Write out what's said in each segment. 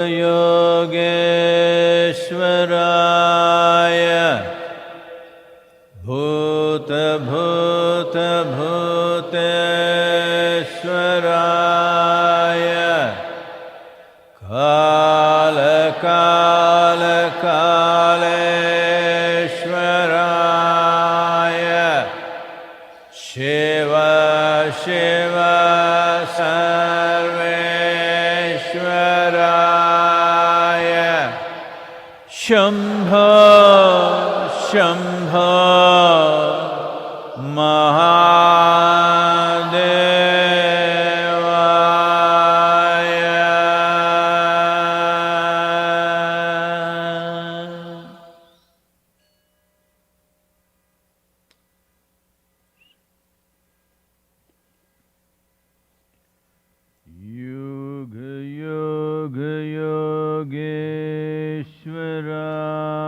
yogeshwraya bhuta-bhuta-bhuteshwaraya kala-kala-kaleshwaraya Shiva-Shiva Sarveshwaraya Shambho-Shambho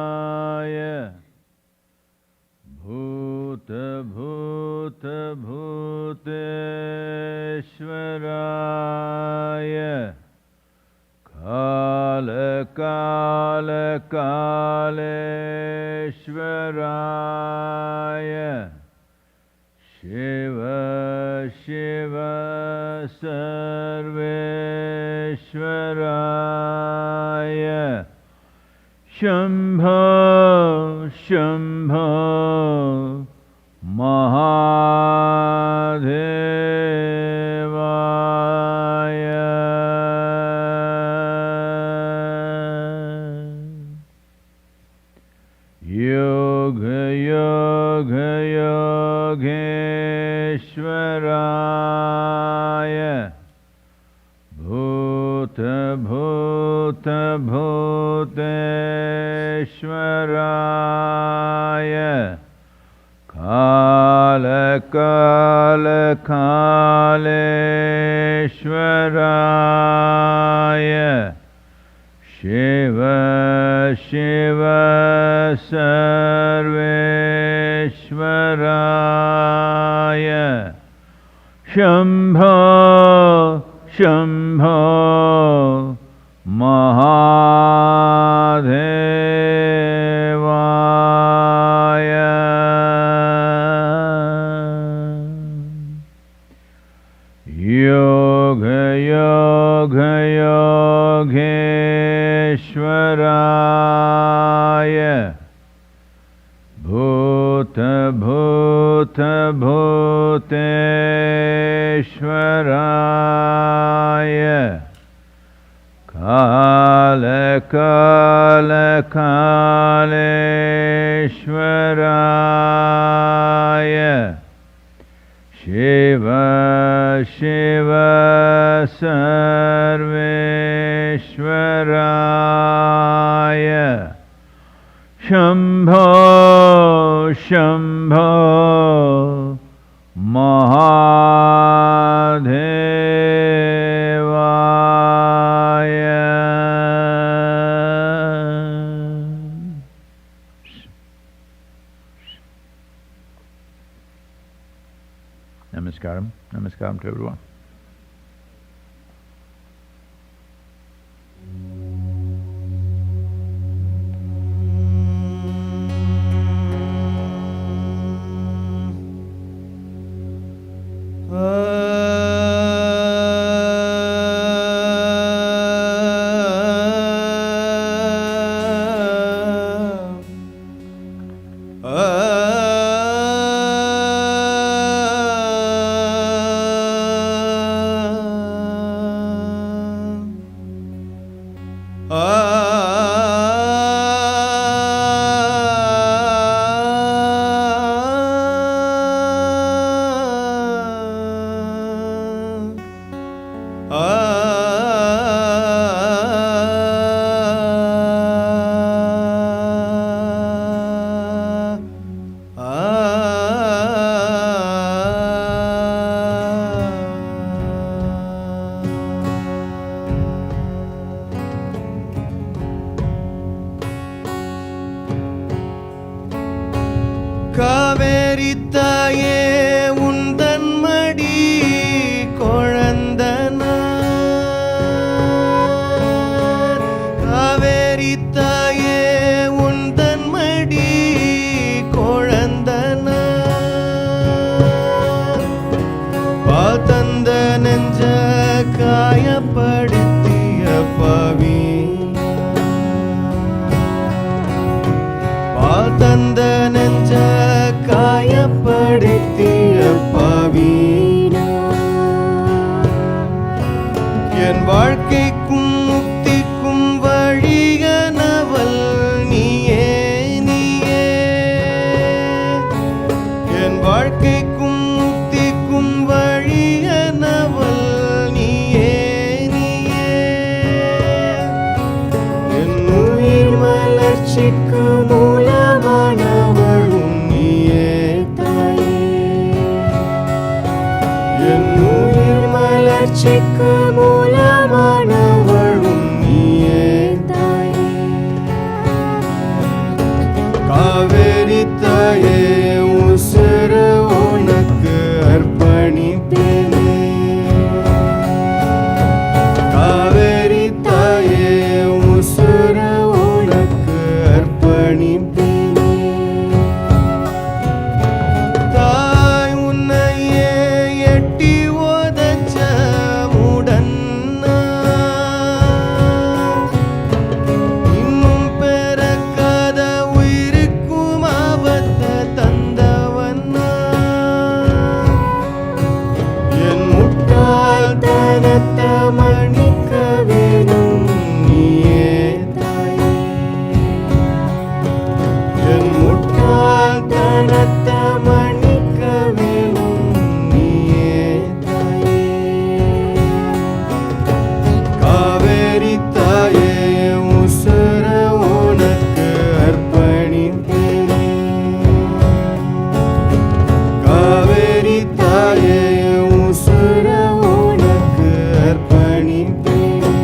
yogeshwraya bhuta-bhuta-bhuteshwaraya kala-kala-kaleshwaraya Shiva-Shiva Sarveshwaraya Shambho-Shambho Mahadevaya Yogeshwraya bhuta-bhuta-bhuteshwaraya kala-kala-kaleshwaraya Shiva-Shiva Sarveshwaraya Shambho-Shambho Mahadevaya Yogeshwraya bhuta-bhuta-bhuteshwaraya kala-kala-kaleshwaraya Shiva-Shiva Sarveshwaraya Shambho-Shambho Mahadevaya Namaskaram. Namaskaram to everyone. Kaveri தாயே உந்தன் மடி குழந்தனார் காவேரி தாயே உந்தன் மடி குழந்தனா பால் தந்த நெஞ்ச காயப்படுத்திய பாவி பால் தந்த நெஞ்ச காயப்படுத்திய பாவி என் வாழ்க்கைக்கும் முக்திக்கும் வழியனவள் நீயே நீயே என் வாழ்க்கைக்கும் முக்திக்கும் வழியனவள் நீயே நீயே என் உயிர் மலர்ச்சிக்கு மூலமானவளும் நீயே தாயே என் உயிர் மலர்ச்சிக்கு மூலமானவளும் நீயே தாயே காவேரி தாயே உசுறு உனக்கு அர்ப்பணிப்பேனே காவேரி தாயே உசுறு உனக்கு அர்ப்பணிப்பேனே தாய் உன்னையே எட்டி ஓதச்ச முடன்னா இன்னும் பிறக்காத உயிருக்கும் ஆபத்தை தந்தவன்னா என் முட்டாள்தனத்தை மன்னிக்க வேணும் நீயே தாயே என் முட்டாள்தனத்தை மன்னிக்க வேணும் நீயே தாயே காவேரி தாயே உசுர உனக்கு அர்ப்பணிப்பேனே காவேரி தாயே உசுர உனக்கு அர்ப்பணிப்பேனே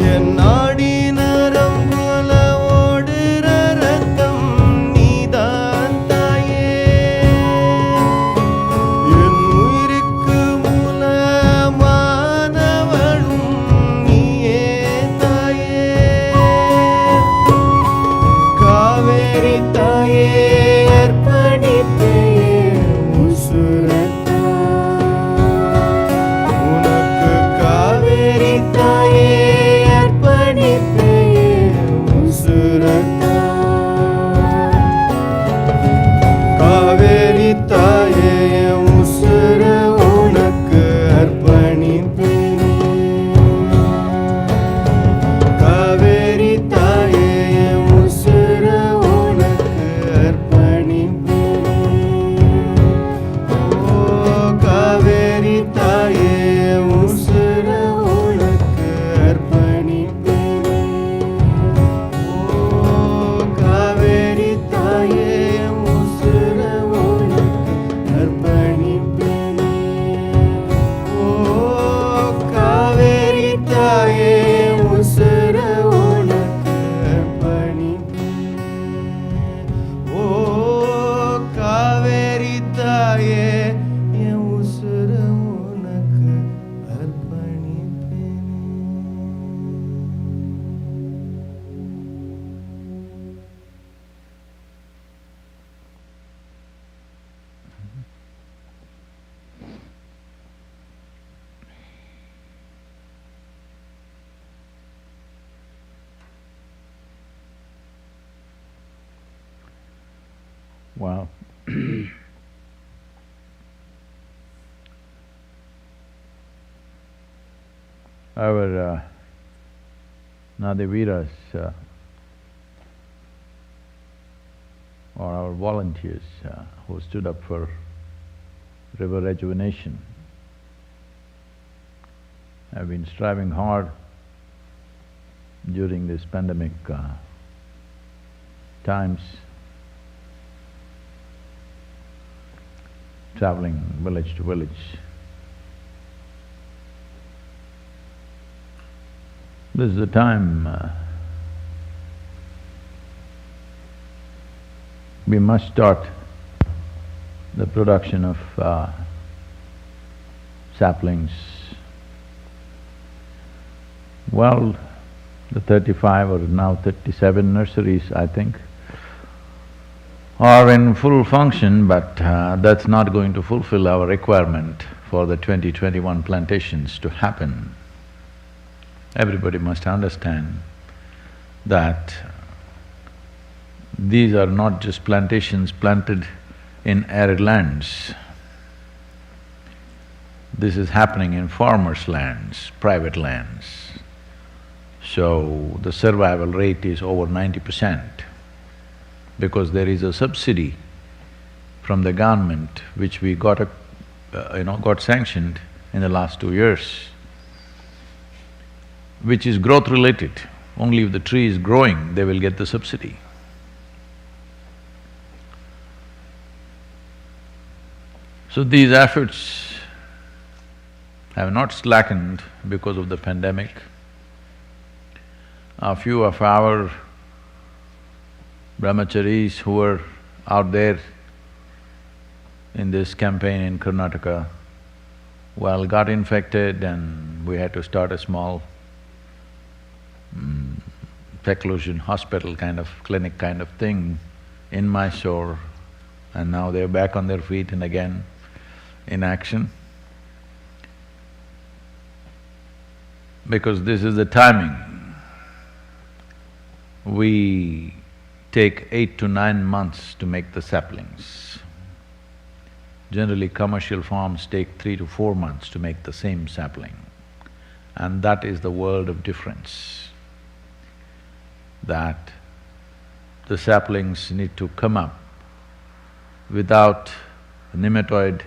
என் நாடி நரம்புல ஓடுற ரத்தம் நீதான் தாயே என் உயிருக்கு மூலமானவளும் நீயே தாயே காவேரி தாயே அர்ப்பணிப்பே உசுரத்தா உனக்கு காவேரி தாயே அர்ப்பணிப்பே உசுரத்தா காவேரி தாயே உசுர உனக்கு அர்ப்பணிப்பேனே காவேரி தாயே உசுர உனக்கு அர்ப்பணிப்பேனே ஓ காவேரி தாயே உசுர உனக்கு அர்ப்பணிப்பேனே ஓ காவேரி தாயே உசுர உனக்கு அர்ப்பணிப்பேனே ஓ காவேரி தாயே உசுர உனக்கு அர்ப்பணிப்பேனே ஓ காவேரி தாயே என் உசுர உனக்கு அர்ப்பணிப்பேனே Wow. our Nadi-veeras or our volunteers who stood up for river rejuvenation have been striving hard during this pandemic times, traveling village to village. This is the time we must start the production of saplings. Well, the 35 or now 37 nurseries, I think, are in full function, but that's not going to fulfill our requirement for the 2021 plantations to happen. Everybody must understand that these are not just plantations planted in arid lands. This is happening in farmers' lands, private lands. So the survival rate is over 90% because there is a subsidy from the government which we got got sanctioned in the last 2 years, which is growth related. Only if the tree is growing, they will get the subsidy. So these efforts have not slackened because of the pandemic. A few of our brahmacharis who were out there in this campaign in Karnataka, well, got infected and we had to start a small seclusion hospital kind of clinic kind of thing in Mysore, and now they're back on their feet and again in action. Because this is the timing. We take 8 to 9 months to make the saplings. Generally, commercial farms take 3 to 4 months to make the same sapling. And that is the world of difference. That the saplings need to come up without nematode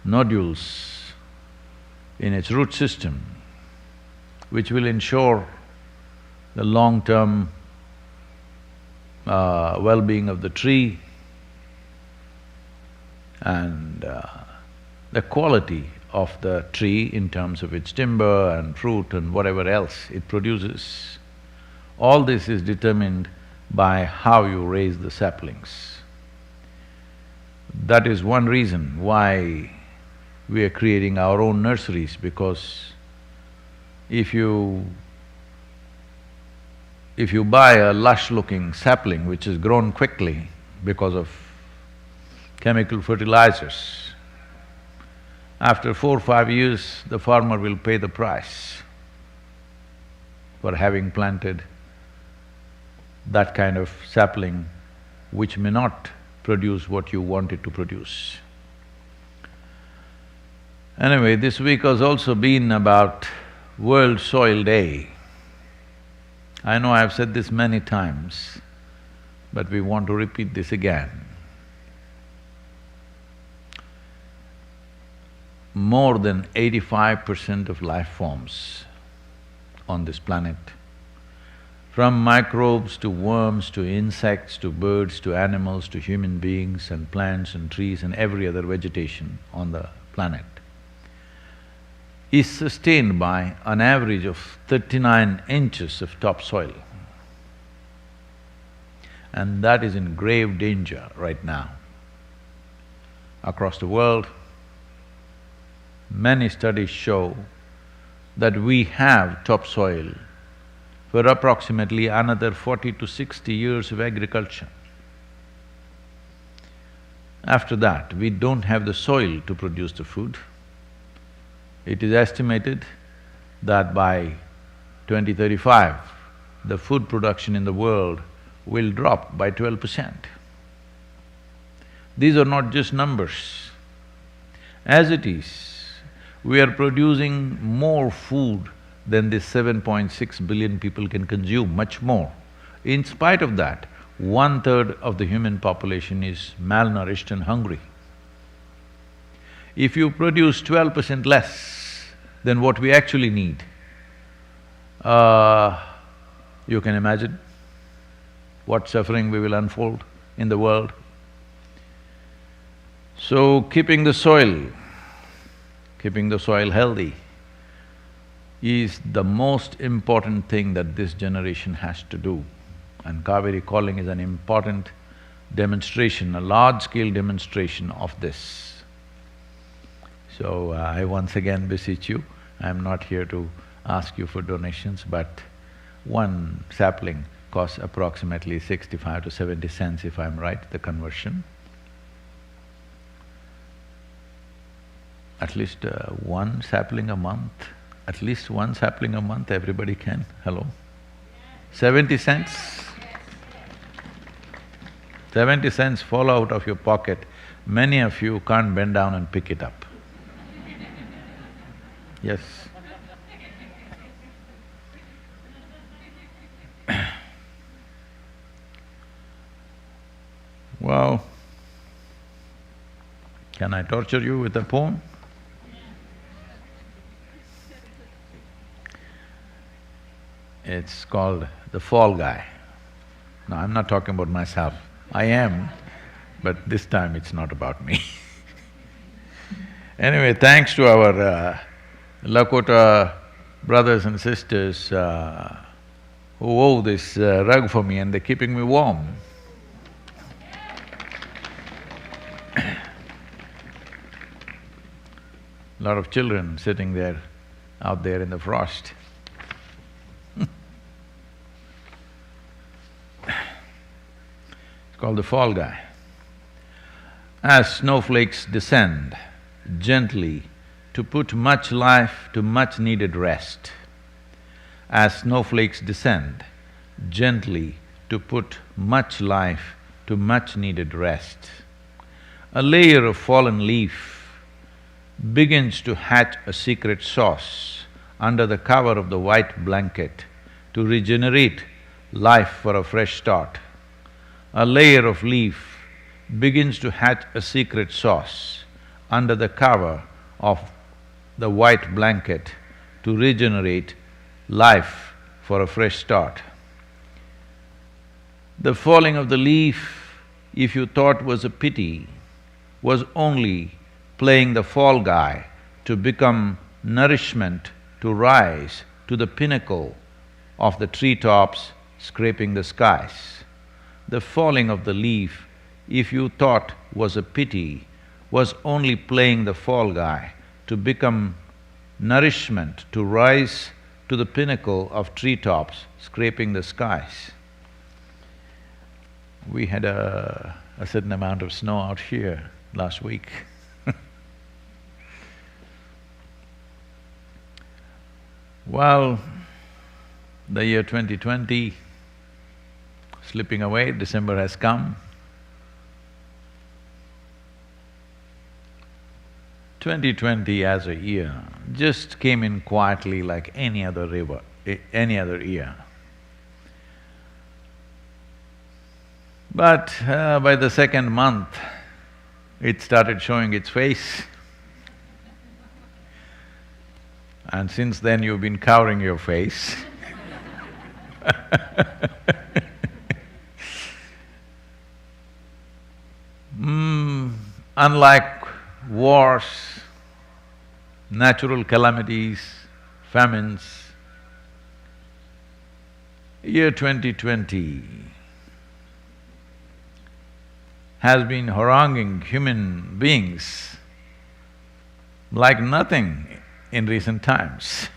nodules in its root system, which will ensure the long-term well-being of the tree and the quality of the tree in terms of its timber and fruit and whatever else it produces. All this is determined by how you raise the saplings. That is one reason why we are creating our own nurseries, because if you buy a lush-looking sapling which is grown quickly because of chemical fertilizers, after 4 or 5 years, the farmer will pay the price for having planted that kind of sapling which may not produce what you want it to produce. Anyway, this week has also been about World Soil Day. I know I've said this many times, but we want to repeat this again. More than 85% of life forms on this planet, from microbes to worms to insects to birds to animals to human beings and plants and trees and every other vegetation on the planet, is sustained by an average of 39 inches of topsoil. And that is in grave danger right now. Across the world, many studies show that we have topsoil for approximately another 40 to 60 years of agriculture. After that, we don't have the soil to produce the food. It is estimated that by 2035, the food production in the world will drop by 12%. These are not just numbers. As it is, we are producing more food then this 7.6 billion people can consume much more. In spite of that, 1/3 of the human population is malnourished and hungry. If you produce 12% less than what we actually need, you can imagine what suffering we will unfold in the world. So, keeping the soil healthy is the most important thing that this generation has to do. And Cauvery calling is an important demonstration, a large-scale demonstration of this. So, I once again beseech you, I'm not here to ask you for donations, but one sapling costs approximately 65 to 70 cents if I'm right, the conversion. At least one sapling a month, at least one sapling a month everybody can, hello? 70 cents? 70 cents fall out of your pocket, many of you can't bend down and pick it up. Yes. Well, can I torture you with a poem? It's called The Fall Guy. No, I'm not talking about myself. I am, but this time it's not about me. Anyway, thanks to our Lakota brothers and sisters who wove this rug for me and they're keeping me warm. Lot of children sitting there, out there in the frost. It's called The Fall Guy. As snowflakes descend gently to put much life to much needed rest, as snowflakes descend gently to put much life to much needed rest, a layer of fallen leaf begins to hatch a secret sauce under the cover of the white blanket to regenerate life for a fresh start. A layer of leaf begins to hatch a secret sauce under the cover of the white blanket to regenerate life for a fresh start. The falling of the leaf, if you thought was a pity, was only playing the fall guy to become nourishment to rise to the pinnacle of the treetops scraping the skies. The falling of the leaf, if you thought was a pity, was only playing the fall guy to become nourishment to rise to the pinnacle of treetops scraping the skies. We had a certain amount of snow out here last week. Well, the year 2020 slipping away, December has come. 2020 as a year just came in quietly like any other any other year. But by the second month, it started showing its face. And since then you've been covering your face. Unlike wars, natural calamities, famines, year 2020 has been haranguing human beings like nothing in recent times.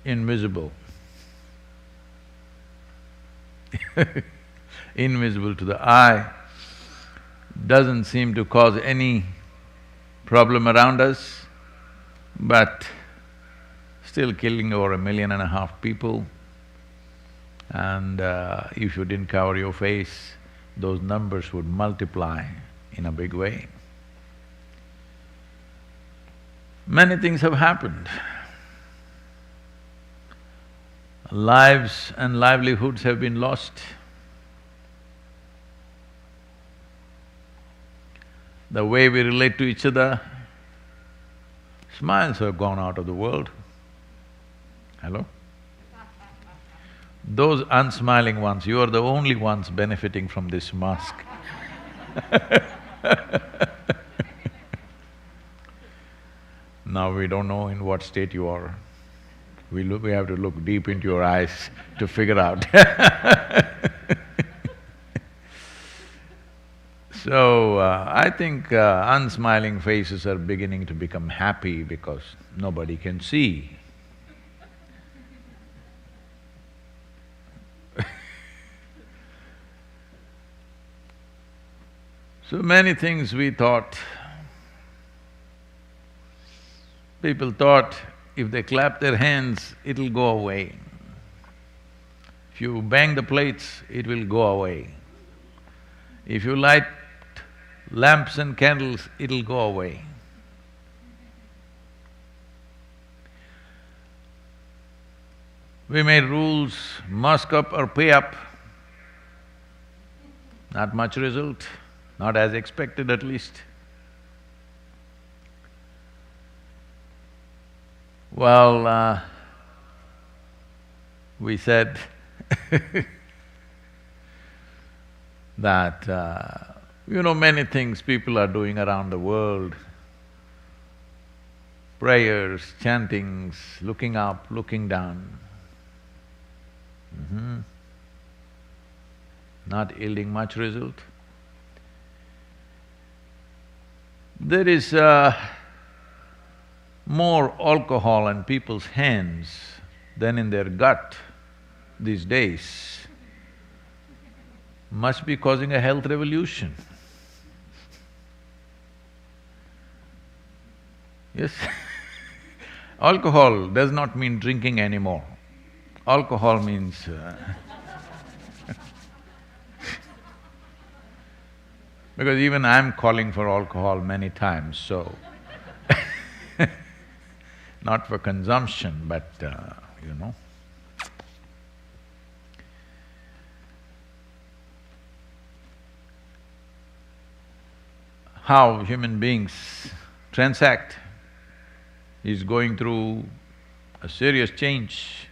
Invisible. Invisible to the eye, doesn't seem to cause any problem around us, but still killing over 1.5 million people. And if you didn't cover your face, those numbers would multiply in a big way. Many things have happened. Lives and livelihoods have been lost. The way we relate to each other, smiles have gone out of the world. Hello? Those unsmiling ones, you are the only ones benefiting from this mask. Now we don't know in what state you are. We have to look deep into your eyes to figure out. So, I think unsmiling faces are beginning to become happy because nobody can see. So many things we thought, people thought if they clap their hands, it'll go away. If you bang the plates, it will go away. If you light lamps and candles, it'll go away. We made rules, mask up or pay up. Not much result, not as expected at least. Well, we said that, many things people are doing around the world. Prayers, chantings, looking up, looking down. Not yielding much result. There is more alcohol in people's hands than in their gut these days. Must be causing a health revolution. Yes? Alcohol does not mean drinking anymore. Alcohol means because even I'm calling for alcohol many times, so not for consumption, but how human beings transact is going through a serious change.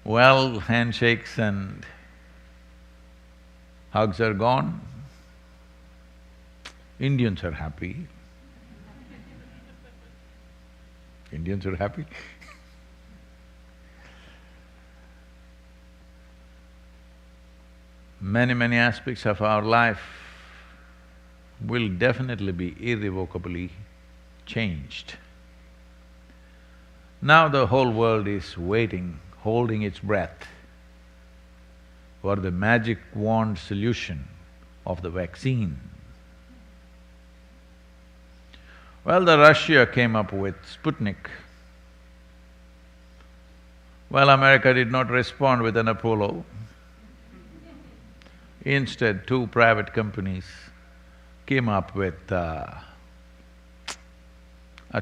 Well, handshakes and hugs are gone. Indians are happy. Indians are happy. Many aspects of our life will definitely be irrevocably changed. Now the whole world is waiting, holding its breath for the magic wand solution of the vaccine. Well, the Russia came up with Sputnik. Well, America did not respond with an Apollo. Instead, two private companies came up with a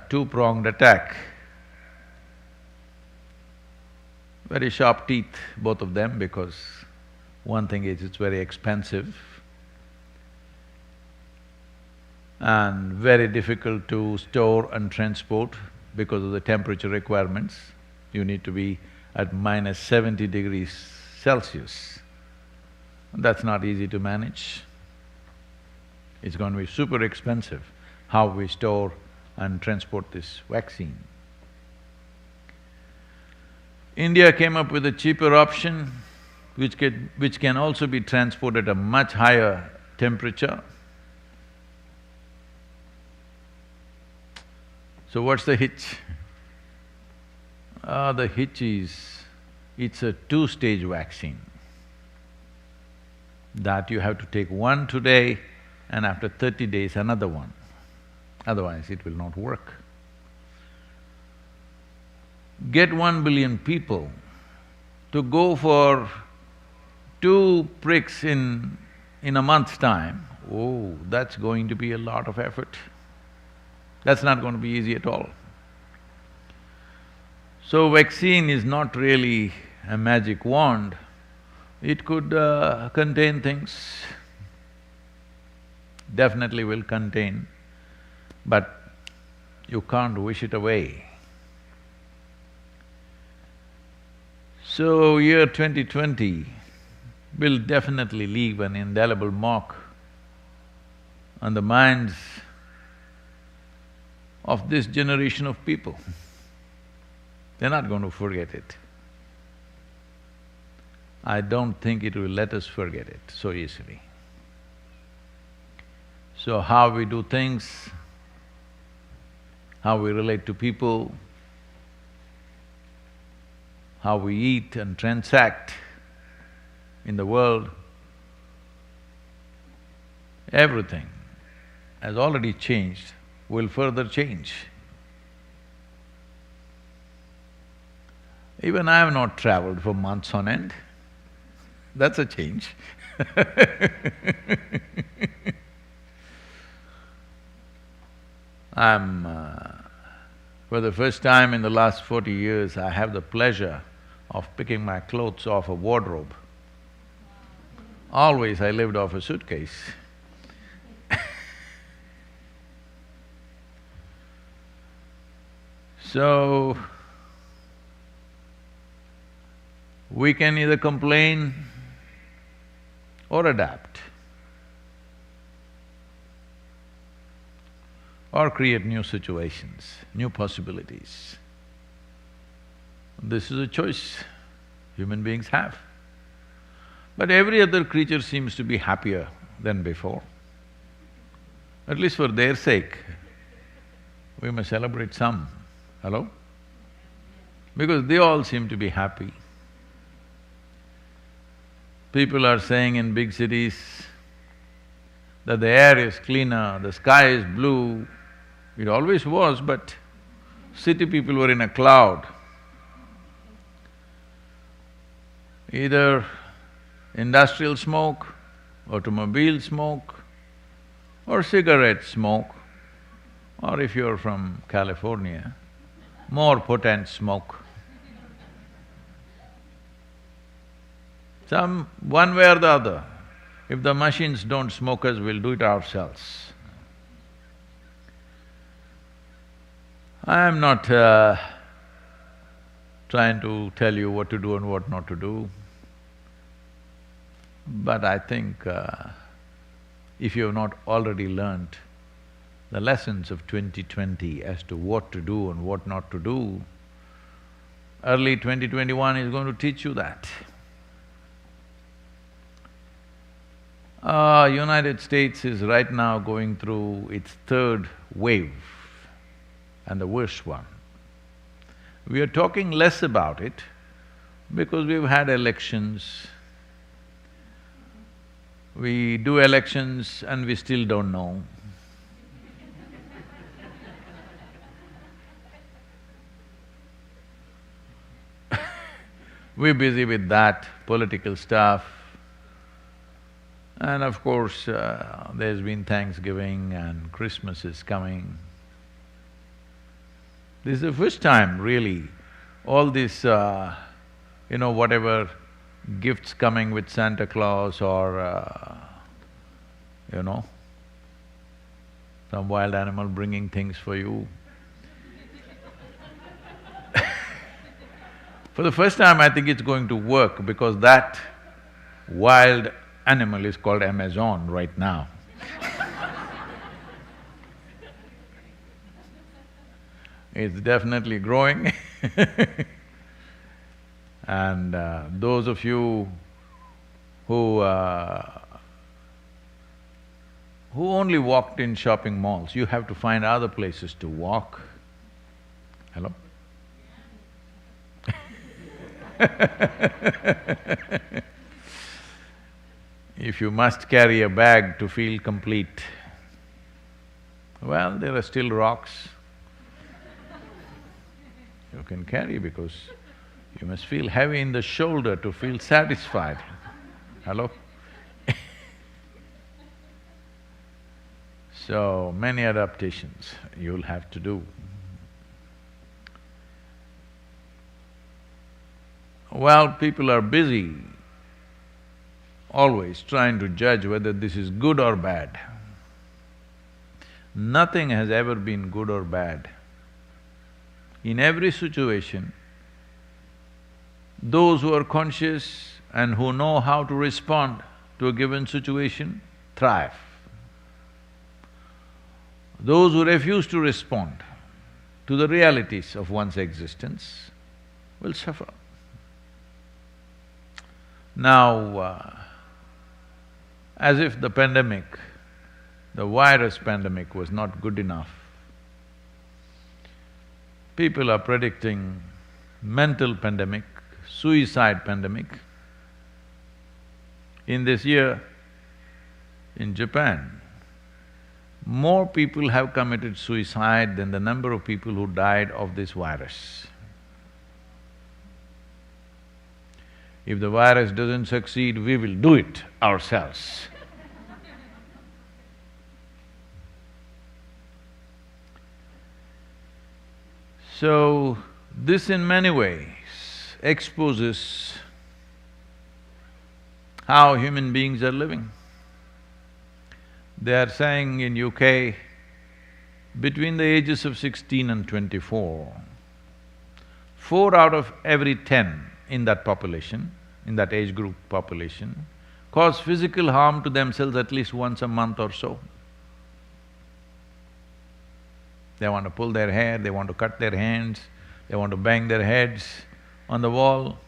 two-pronged attack. Very sharp teeth, both of them, because one thing is it's very expensive and very difficult to store and transport because of the temperature requirements. You need to be at minus 70 degrees Celsius. That's not easy to manage. It's going to be super expensive how we store and transport this vaccine. India came up with a cheaper option which can also be transported at a much higher temperature. So what's the hitch? The hitch is, it's a two-stage vaccine that you have to take one today and after 30 days another one, otherwise it will not work. Get 1 billion people to go for 2 pricks in a month's time, oh, that's going to be a lot of effort. That's not going to be easy at all. So vaccine is not really a magic wand, it could contain things, definitely will contain, but you can't wish it away. So year 2020 will definitely leave an indelible mark on the minds of this generation of people. They're not going to forget it. I don't think it will let us forget it so easily. So how we do things, how we relate to people, how we eat and transact in the world, everything has already changed, will further change. Even I have not traveled for months on end. That's a change. For the first time in the last 40 years, I have the pleasure of picking my clothes off a wardrobe. Always I lived off a suitcase. So, we can either complain or adapt, or create new situations, new possibilities. This is a choice human beings have. But every other creature seems to be happier than before. At least for their sake, we must celebrate some. Hello? Because they all seem to be happy. People are saying in big cities that the air is cleaner, the sky is blue. It always was, but city people were in a cloud. Either industrial smoke, automobile smoke, or cigarette smoke, or if you're from California, more potent smoke. One way or the other, if the machines don't smoke us, we'll do it ourselves. I am not trying to tell you what to do and what not to do, but I think if you have not already learnt the lessons of 2020 as to what to do and what not to do, early 2021 is going to teach you that. United States is right now going through its third wave and the worst one. We are talking less about it because we've had elections. We do elections and we still don't know. We're busy with that, political stuff. And of course, there's been Thanksgiving and Christmas is coming. This is the first time really, all this, whatever gifts coming with Santa Claus or, some wild animal bringing things for you. For the first time, I think it's going to work because that wild animal is called Amazon right now. It's definitely growing and those of you who only walked in shopping malls, you have to find other places to walk. Hello? If you must carry a bag to feel complete, well, there are still rocks you can carry because you must feel heavy in the shoulder to feel satisfied. Hello? So, many adaptations you'll have to do. Well, people are busy always trying to judge whether this is good or bad. Nothing has ever been good or bad. In every situation, those who are conscious and who know how to respond to a given situation thrive. Those who refuse to respond to the realities of one's existence will suffer. Now, as if the pandemic, the virus pandemic was not good enough, people are predicting mental pandemic, suicide pandemic. In this year, in Japan, more people have committed suicide than the number of people who died of this virus. If the virus doesn't succeed, we will do it ourselves. So, this in many ways exposes how human beings are living. They are saying in UK, between the ages of 16 and 24, 4 out of every 10 in that population, in that age group population, cause physical harm to themselves at least once a month or so. They want to pull their hair, they want to cut their hands, they want to bang their heads on the wall.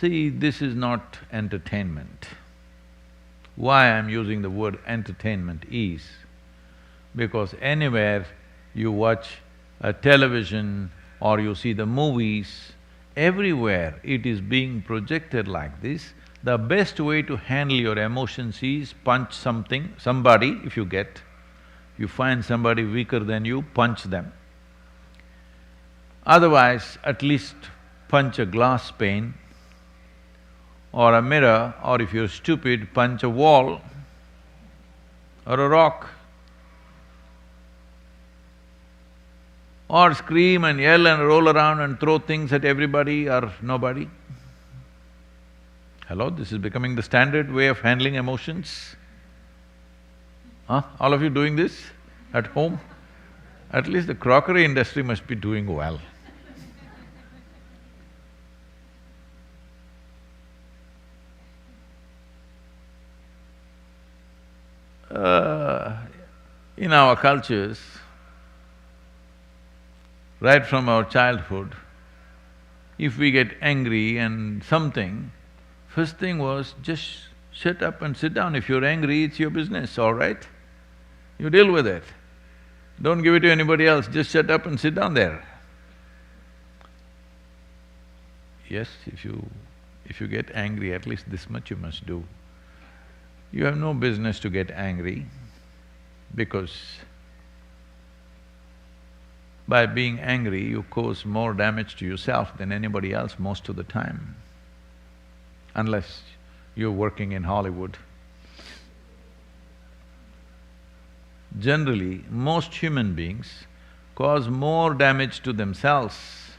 See, this is not entertainment. Why I'm using the word entertainment is because anywhere you watch a television or you see the movies, everywhere it is being projected like this. The best way to handle your emotions is punch somebody if you get. You find somebody weaker than you, punch them. Otherwise, at least punch a glass pane or a mirror, or if you're stupid, punch a wall or a rock. Or scream and yell and roll around and throw things at everybody or nobody. Hello, this is becoming the standard way of handling emotions. Huh? All of you doing this at home? At least the crockery industry must be doing well. In our cultures, right from our childhood, if we get angry and something, first thing was just shut up and sit down. If you're angry, it's your business, all right? You deal with it. Don't give it to anybody else, just shut up and sit down there. Yes, if you get angry, at least this much you must do. You have no business to get angry because by being angry, you cause more damage to yourself than anybody else most of the time, unless you're working in Hollywood. Generally, most human beings cause more damage to themselves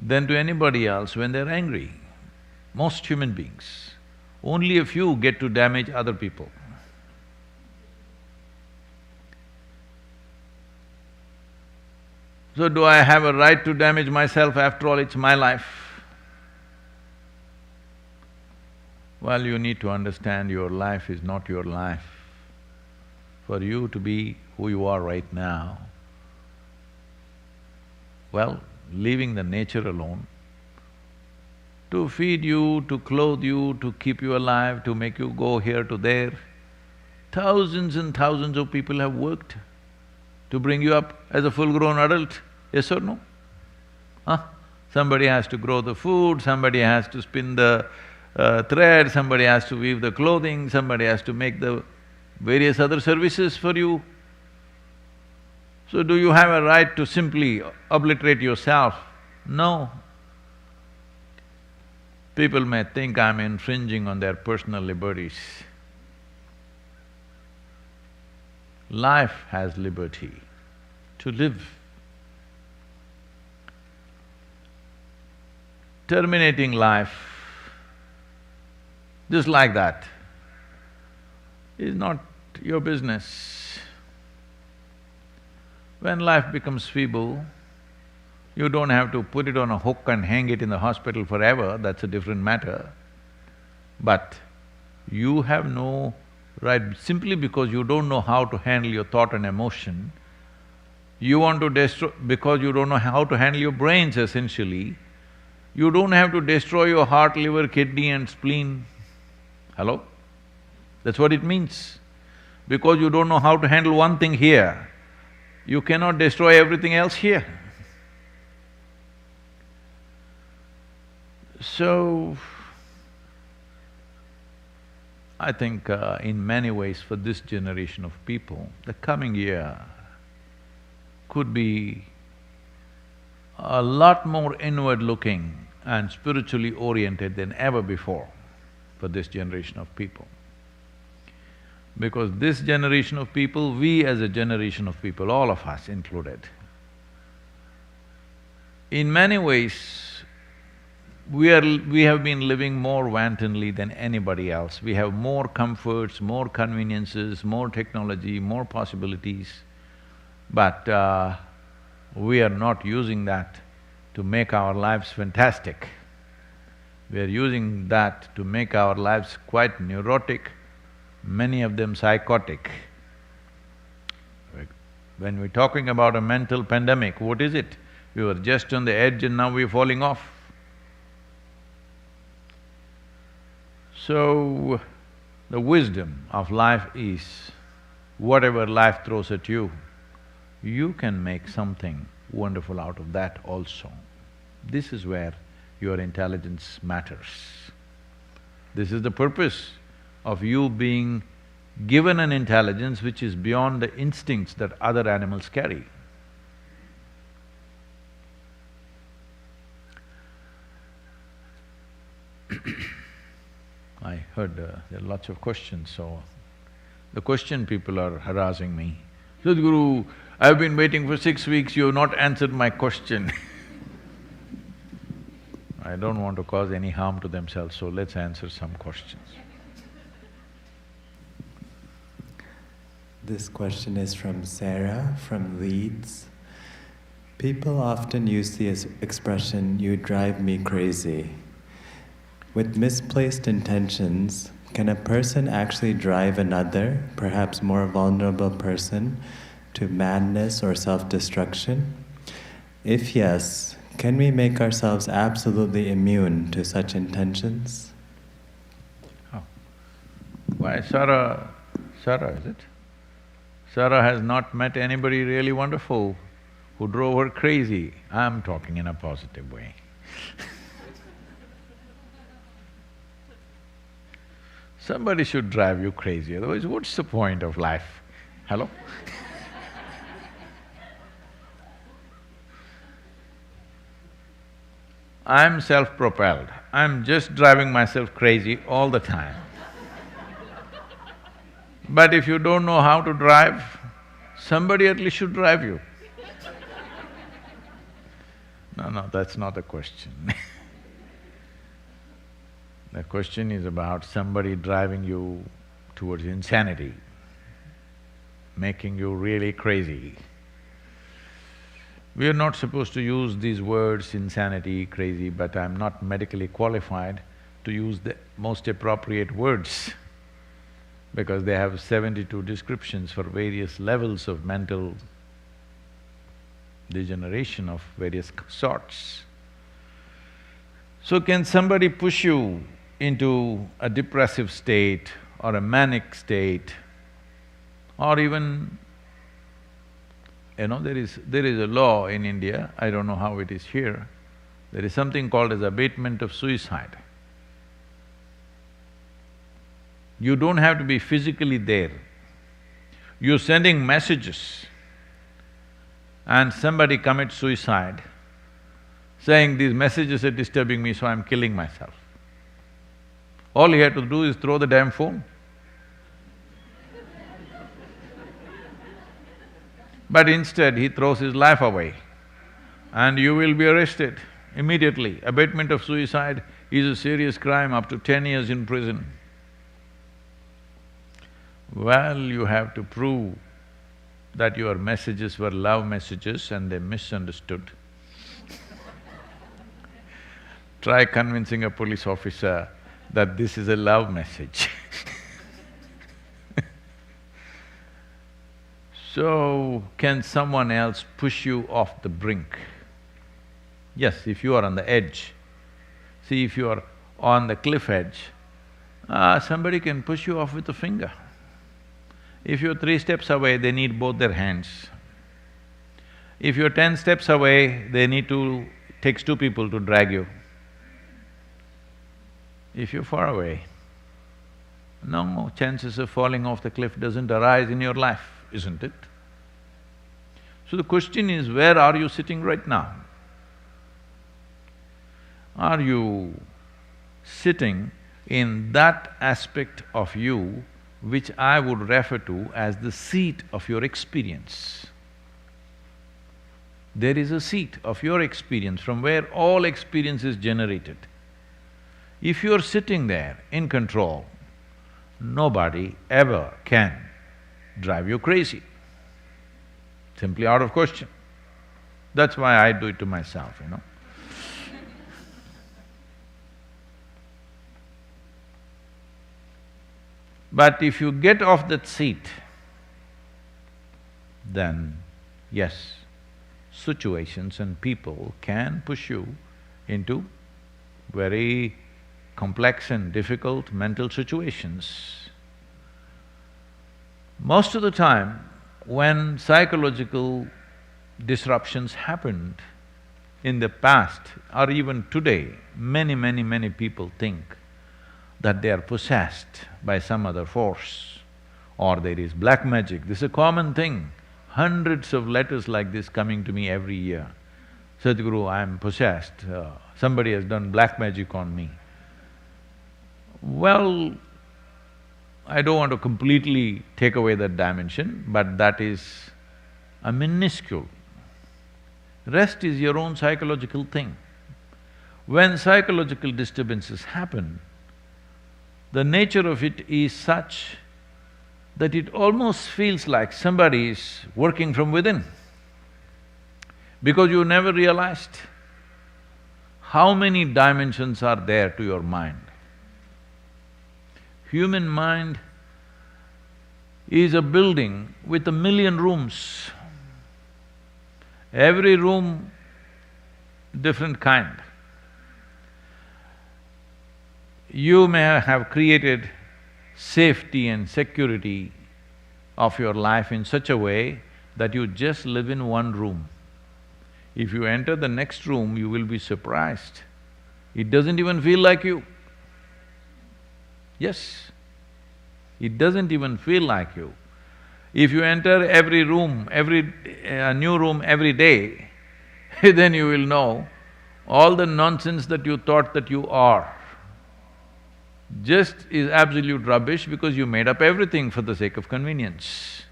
than to anybody else when they're angry. Most human beings. Only a few get to damage other people. So do I have a right to damage myself? After all, it's my life. Well, you need to understand your life is not your life. For you to be who you are right now, well, leaving the nature alone, to feed you, to clothe you, to keep you alive, to make you go here to there, thousands and thousands of people have worked to bring you up as a full-grown adult, yes or no? Huh? Somebody has to grow the food, somebody has to spin the thread, somebody has to weave the clothing, somebody has to make the various other services for you. So do you have a right to simply obliterate yourself? No. People may think I'm infringing on their personal liberties. Life has liberty to live. Terminating life just like that is not your business. When life becomes feeble, you don't have to put it on a hook and hang it in the hospital forever, that's a different matter. But you have no right, simply because you don't know how to handle your thought and emotion, you want to destroy… because you don't know how to handle your brains essentially, you don't have to destroy your heart, liver, kidney and spleen. Hello? That's what it means. Because you don't know how to handle one thing here, you cannot destroy everything else here. So, I think in many ways for this generation of people, the coming year could be a lot more inward-looking and spiritually oriented than ever before for this generation of people. Because this generation of people, we as a generation of people, all of us included, in many ways, we have been living more wantonly than anybody else. We have more comforts, more conveniences, more technology, more possibilities, but we are not using that to make our lives fantastic. We are using that to make our lives quite neurotic, many of them psychotic. When we're talking about a mental pandemic, what is it? We were just on the edge and now we're falling off. So, the wisdom of life is, whatever life throws at you, you can make something wonderful out of that also. This is where your intelligence matters. This is the purpose of you being given an intelligence which is beyond the instincts that other animals carry. I heard there are lots of questions, so the question people are harassing me. Sadhguru, I've been waiting for 6 weeks, you have not answered my question. I don't want to cause any harm to themselves, so let's answer some questions. This question is from Sarah from Leeds. People often use the expression, "you drive me crazy." With misplaced intentions, can a person actually drive another, perhaps more vulnerable person, to madness or self-destruction? If yes, can we make ourselves absolutely immune to such intentions? Oh. Why, Sarah, is it? Sarah has not met anybody really wonderful who drove her crazy. I'm talking in a positive way. Somebody should drive you crazy, otherwise what's the point of life? Hello? I'm self-propelled. I'm just driving myself crazy all the time. But if you don't know how to drive, somebody at least should drive you. No, that's not the question. The question is about somebody driving you towards insanity, making you really crazy. We are not supposed to use these words, insanity, crazy, but I'm not medically qualified to use the most appropriate words because they have 72 descriptions for various levels of mental degeneration of various sorts. So can somebody push you into a depressive state or a manic state or even… there is a law in India, I don't know how it is here, there is something called as abatement of suicide. You don't have to be physically there. You're sending messages and somebody commits suicide, saying, "These messages are disturbing me, so I'm killing myself." All he had to do is throw the damn phone. But instead he throws his life away and you will be arrested immediately. Abatement of suicide is a serious crime, up to 10 years in prison. Well, you have to prove that your messages were love messages and they misunderstood. Try convincing a police officer that this is a love message. So, can someone else push you off the brink? Yes, if you are on the edge. See, if you are on the cliff edge, somebody can push you off with a finger. If you're 3 steps away, they need both their hands. If you're 10 steps away, takes 2 people to drag you. If you're far away, no chances of falling off the cliff doesn't arise in your life, isn't it? So the question is, where are you sitting right now? Are you sitting in that aspect of you which I would refer to as the seat of your experience? There is a seat of your experience from where all experience is generated. If you're sitting there in control, nobody ever can drive you crazy. Simply out of question. That's why I do it to myself, you know. But if you get off that seat, then yes, situations and people can push you into very complex and difficult mental situations. Most of the time, when psychological disruptions happened in the past or even today, many people think that they are possessed by some other force or there is black magic. This is a common thing. Hundreds of letters like this coming to me every year. Sadhguru, I am possessed, somebody has done black magic on me. Well, I don't want to completely take away that dimension, but that is a minuscule. Rest is your own psychological thing. When psychological disturbances happen, the nature of it is such that it almost feels like somebody is working from within. Because you never realized how many dimensions are there to your mind. Human mind is a building with 1,000,000 rooms. Every room different kind. You may have created safety and security of your life in such a way that you just live in one room. If you enter the next room, you will be surprised. It doesn't even feel like you. Yes, it doesn't even feel like you. If you enter every room, new room every day, then you will know all the nonsense that you thought that you are just is absolute rubbish because you made up everything for the sake of convenience.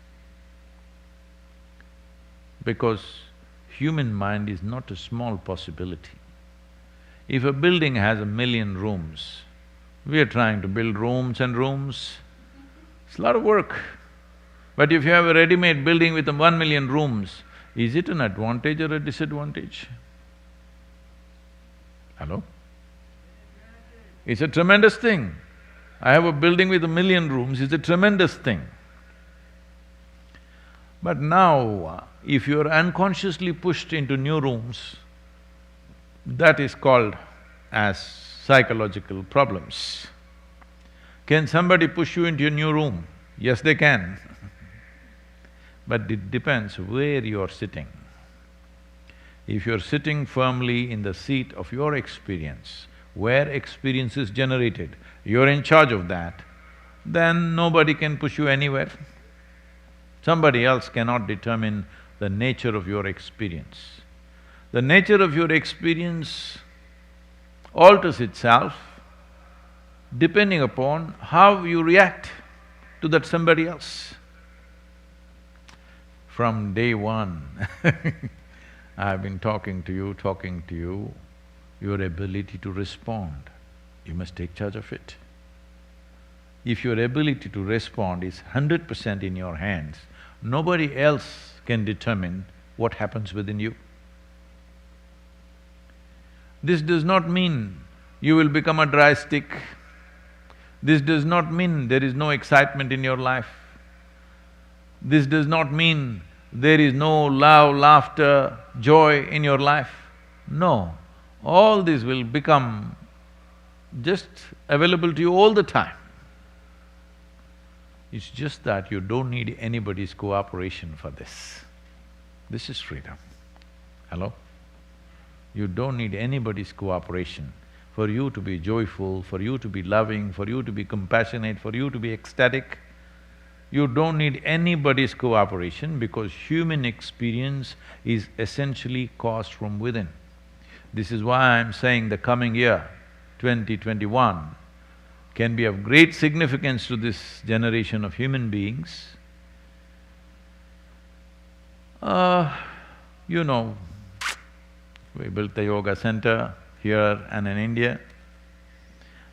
Because human mind is not a small possibility. If a building has 1,000,000 rooms, we are trying to build rooms and rooms, it's a lot of work. But if you have a ready-made building with 1,000,000 rooms, is it an advantage or a disadvantage? Hello? It's a tremendous thing. I have a building with 1,000,000 rooms, it's a tremendous thing. But now, if you are unconsciously pushed into new rooms, that is called as psychological problems. Can somebody push you into a new room? Yes, they can. But it depends where you are sitting. If you're sitting firmly in the seat of your experience, where experience is generated, you're in charge of that, then nobody can push you anywhere. Somebody else cannot determine the nature of your experience. The nature of your experience alters itself depending upon how you react to that somebody else. from day one I've been talking to you, your ability to respond, you must take charge of it. If your ability to respond is 100% in your hands, nobody else can determine what happens within you. This does not mean you will become a dry stick. This does not mean there is no excitement in your life. This does not mean there is no love, laughter, joy in your life. No, all this will become just available to you all the time. It's just that you don't need anybody's cooperation for this. This is freedom. Hello? You don't need anybody's cooperation for you to be joyful, for you to be loving, for you to be compassionate, for you to be ecstatic. You don't need anybody's cooperation because human experience is essentially caused from within. This is why I'm saying the coming year, 2021, can be of great significance to this generation of human beings. You know, we built the yoga center here and in India.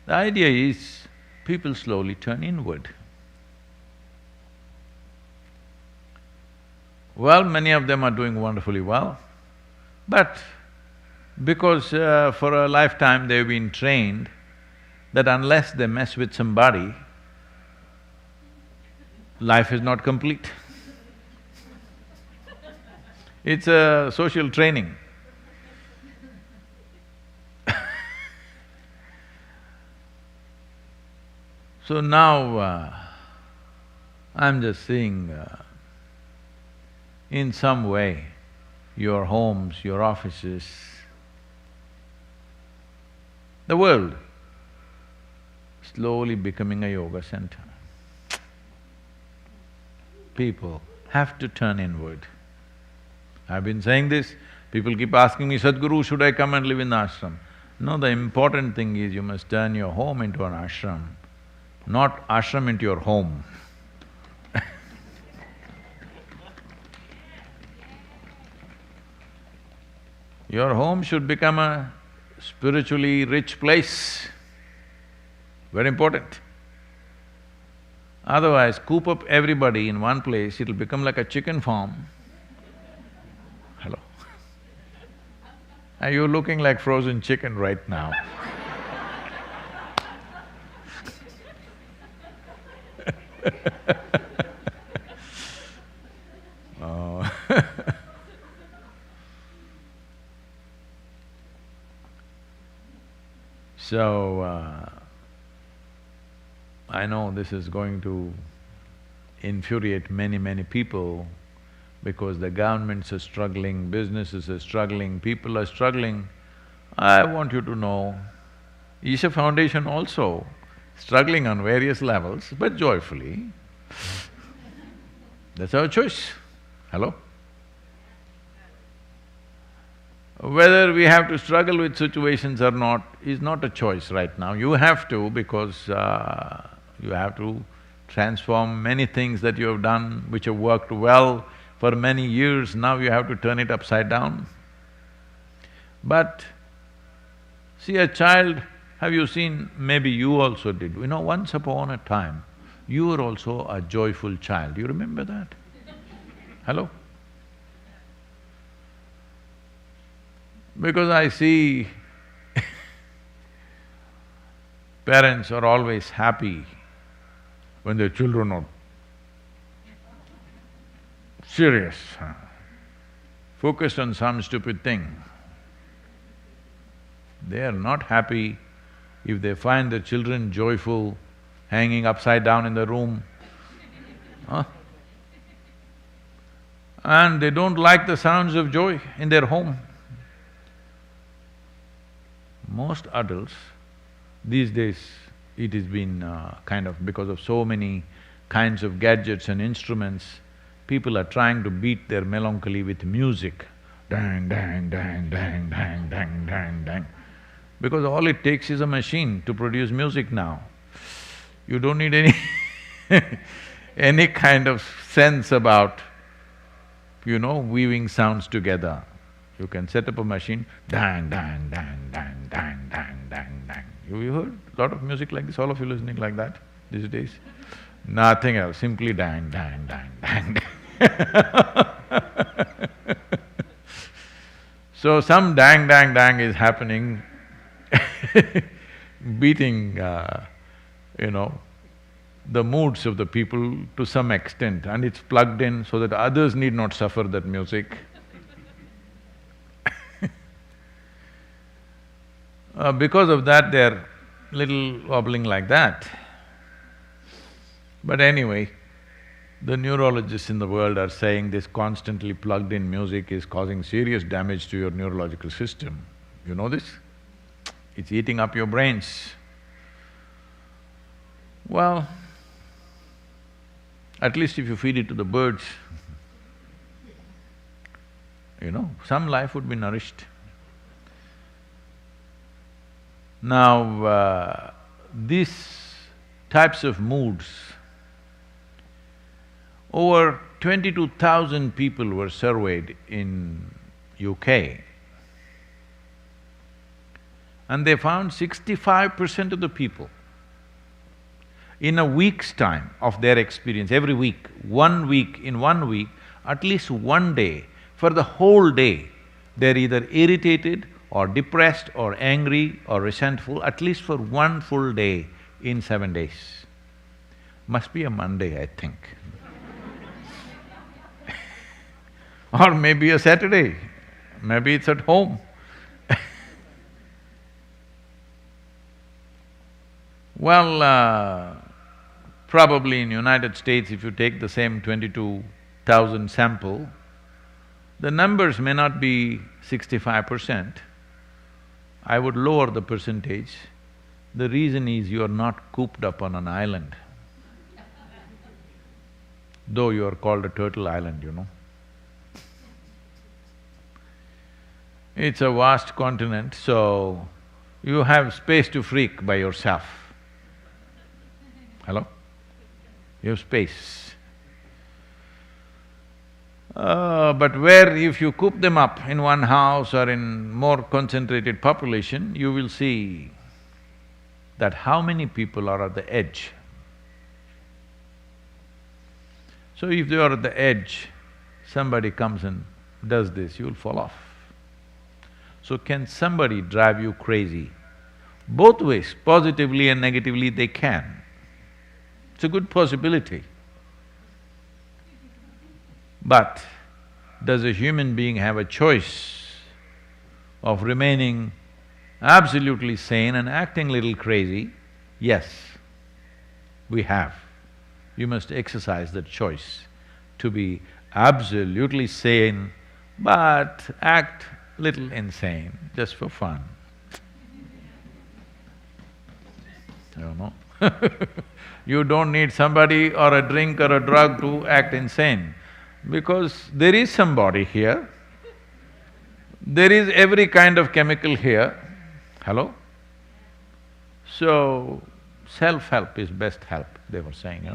The idea is people slowly turn inward. Well, many of them are doing wonderfully well, but because for a lifetime they've been trained that unless they mess with somebody, life is not complete. It's a social training. So now, I'm just seeing in some way, your homes, your offices, the world slowly becoming a yoga center. People have to turn inward. I've been saying this, people keep asking me, Sadhguru, should I come and live in the ashram? No, the important thing is you must turn your home into an ashram, not ashram into your home. Your home should become a spiritually rich place, very important. Otherwise, coop up everybody in one place, it'll become like a chicken farm. Hello? Are you looking like frozen chicken right now? Oh. So, I know this is going to infuriate many people because the governments are struggling, businesses are struggling, people are struggling. I want you to know, Isha Foundation also struggling on various levels, but joyfully. That's our choice. Hello? Whether we have to struggle with situations or not is not a choice right now. You have to because you have to transform many things that you have done which have worked well for many years, now you have to turn it upside down. But see, a child, have you seen, maybe you also did, you know, once upon a time, you were also a joyful child, you remember that? Hello? Because I see parents are always happy when their children are serious, focused on some stupid thing. They are not happy if they find their children joyful, hanging upside down in the room, and they don't like the sounds of joy in their home. Most adults, these days, it has been kind of because of so many kinds of gadgets and instruments, people are trying to beat their melancholy with music. Dang, dang, dang, dang, dang, dang, dang, dang. Because all it takes is a machine to produce music now. You don't need any any kind of sense about weaving sounds together. You can set up a machine, dang, dang, dang, dang, dang, dang, dang, dang. You heard a lot of music like this, all of you listening like that these days? Nothing else, simply dang, dang, dang, dang, dang. So some dang, dang, dang is happening, beating, the moods of the people to some extent, and it's plugged in so that others need not suffer that music. Because of that, they're little wobbling like that. But anyway, the neurologists in the world are saying this constantly plugged-in music is causing serious damage to your neurological system. You know this? It's eating up your brains. Well, at least if you feed it to the birds, some life would be nourished. Now, these types of moods, over 22,000 people were surveyed in UK, and they found 65% of the people, in a week's time of their experience, every week, in 1 week, at least one day, for the whole day, they're either irritated or depressed or angry or resentful, at least for one full day in 7 days. Must be a Monday, I think. Or maybe a Saturday, maybe it's at home. Well, probably in United States, if you take the same 22,000 sample, the numbers may not be 65%. I would lower the percentage. The reason is you are not cooped up on an island, though you are called a turtle island, It's a vast continent, so you have space to freak by yourself. Hello? You have space. But where if you coop them up in one house or in more concentrated population, you will see that how many people are at the edge. So if they are at the edge, somebody comes and does this, you'll fall off. So can somebody drive you crazy? Both ways, positively and negatively, they can. It's a good possibility. But does a human being have a choice of remaining absolutely sane and acting little crazy? Yes, we have. You must exercise that choice to be absolutely sane but act little insane, just for fun. I don't know. You don't need somebody or a drink or a drug to act insane, because there is somebody here, there is every kind of chemical here. Hello? So, self-help is best help, they were saying,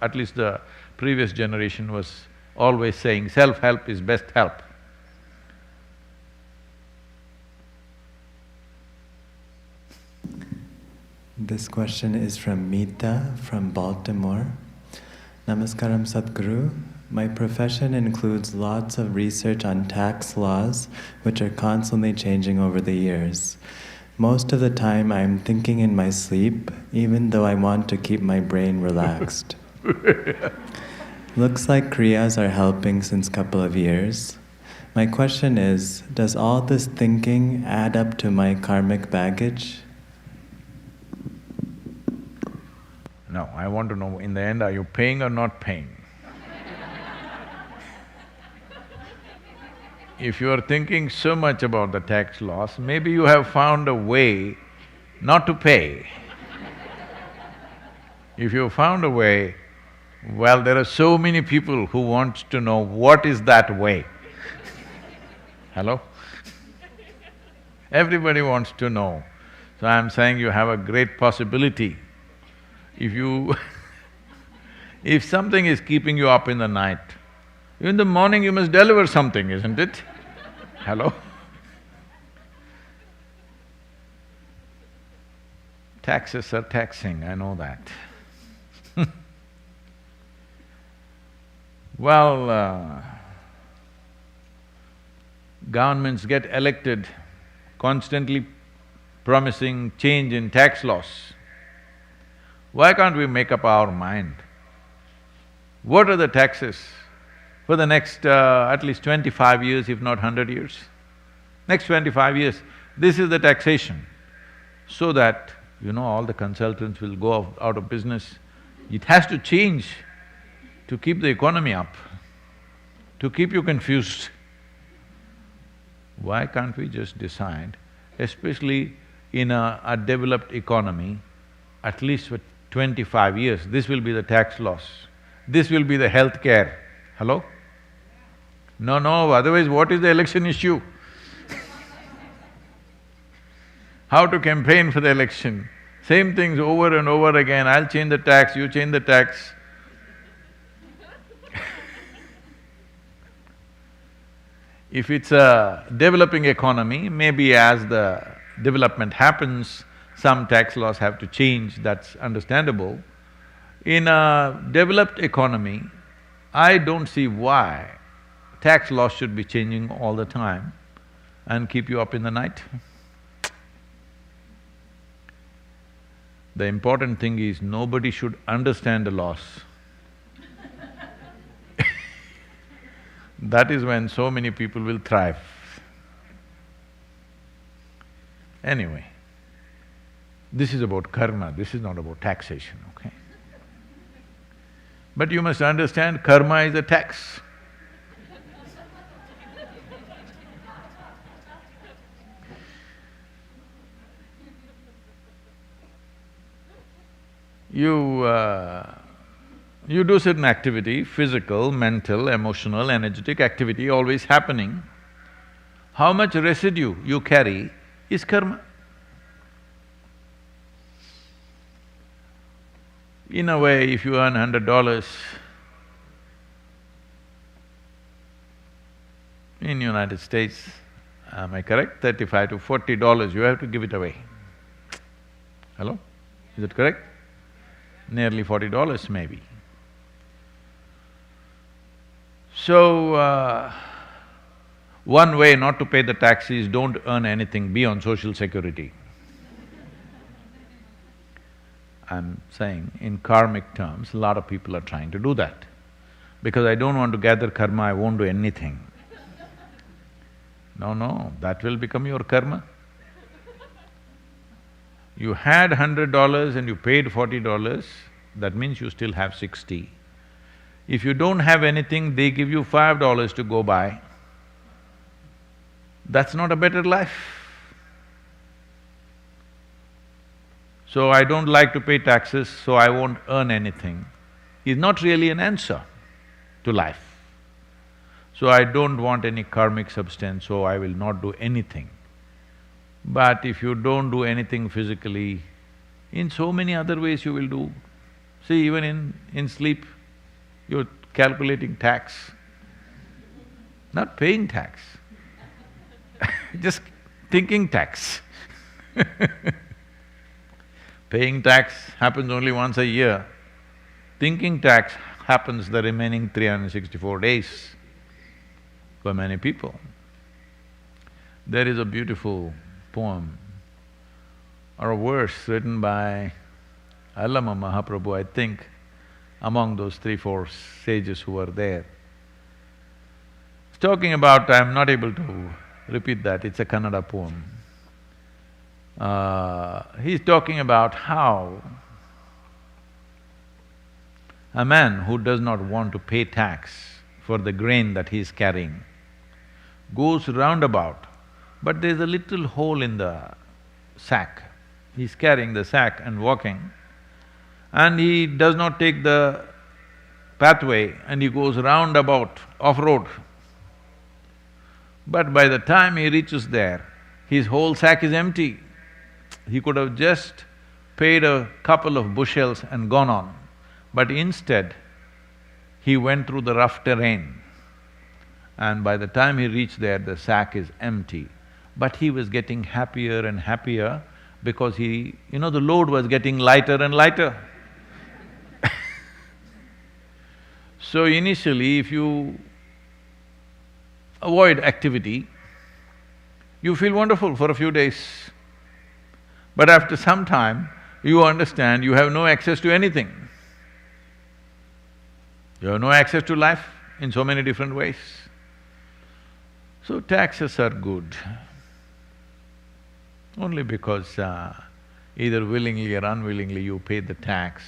at least the previous generation was always saying, self-help is best help. This question is from Meeta from Baltimore. Namaskaram Sadhguru. My profession includes lots of research on tax laws, which are constantly changing over the years. Most of the time I'm thinking in my sleep, even though I want to keep my brain relaxed. Looks like Kriyas are helping since couple of years. My question is, does all this thinking add up to my karmic baggage? No, I want to know, in the end, are you paying or not paying? If you are thinking so much about the tax laws, maybe you have found a way not to pay. If you found a way, well, there are so many people who want to know what is that way. Hello? Everybody wants to know. So I'm saying you have a great possibility. If something is keeping you up in the night, In the morning you must deliver something, isn't it? Hello? Taxes are taxing, I know that. Well, governments get elected constantly promising change in tax laws. Why can't we make up our mind? What are the taxes for the next at least 25 years, if not 100 years? Next 25 years, this is the taxation. So that, all the consultants will go out of business. It has to change to keep the economy up, to keep you confused. Why can't we just decide, especially in a developed economy, at least for 25 years, this will be the tax laws, this will be the health care. Hello? No, otherwise what is the election issue? How to campaign for the election? Same things over and over again, I'll change the tax, you change the tax. If it's a developing economy, maybe as the development happens, some tax laws have to change, that's understandable. In a developed economy, I don't see why tax laws should be changing all the time and keep you up in the night. The important thing is nobody should understand the laws. That is when so many people will thrive. Anyway, this is about karma, this is not about taxation, okay? But you must understand, karma is a tax. You do certain activity, physical, mental, emotional, energetic activity always happening. How much residue you carry is karma. In a way, if you earn $100 in United States, am I correct? $35 to $40, you have to give it away. Hello? Is it correct? Nearly $40 maybe. So, one way not to pay the tax is don't earn anything, be on social security. I'm saying in karmic terms, a lot of people are trying to do that. Because I don't want to gather karma, I won't do anything. No, that will become your karma. You had $100 and you paid $40, that means you still have 60. If you don't have anything, they give you $5 to go by. That's not a better life. So I don't like to pay taxes, so I won't earn anything, is not really an answer to life. So I don't want any karmic substance, so I will not do anything. But if you don't do anything physically, in so many other ways you will do. See, even in sleep, you're calculating tax, not paying tax, just thinking tax. Paying tax happens only once a year. Thinking tax happens the remaining 364 days for many people. There is a beautiful poem or a verse written by Allama Mahaprabhu, I think, among those 3-4 sages who were there. It's talking about… I'm not able to repeat that, it's a Kannada poem. He's talking about how a man who does not want to pay tax for the grain that he is carrying goes roundabout, but there's a little hole in the sack. He's carrying the sack and walking, and he does not take the pathway and he goes roundabout, off-road. But by the time he reaches there, his whole sack is empty. He could have just paid a couple of bushels and gone on, but instead, he went through the rough terrain and by the time he reached there, the sack is empty. But he was getting happier and happier because the load was getting lighter and lighter. So initially, if you avoid activity, you feel wonderful for a few days. But after some time, you understand you have no access to anything. You have no access to life in so many different ways. So taxes are good, only because either willingly or unwillingly you pay the tax.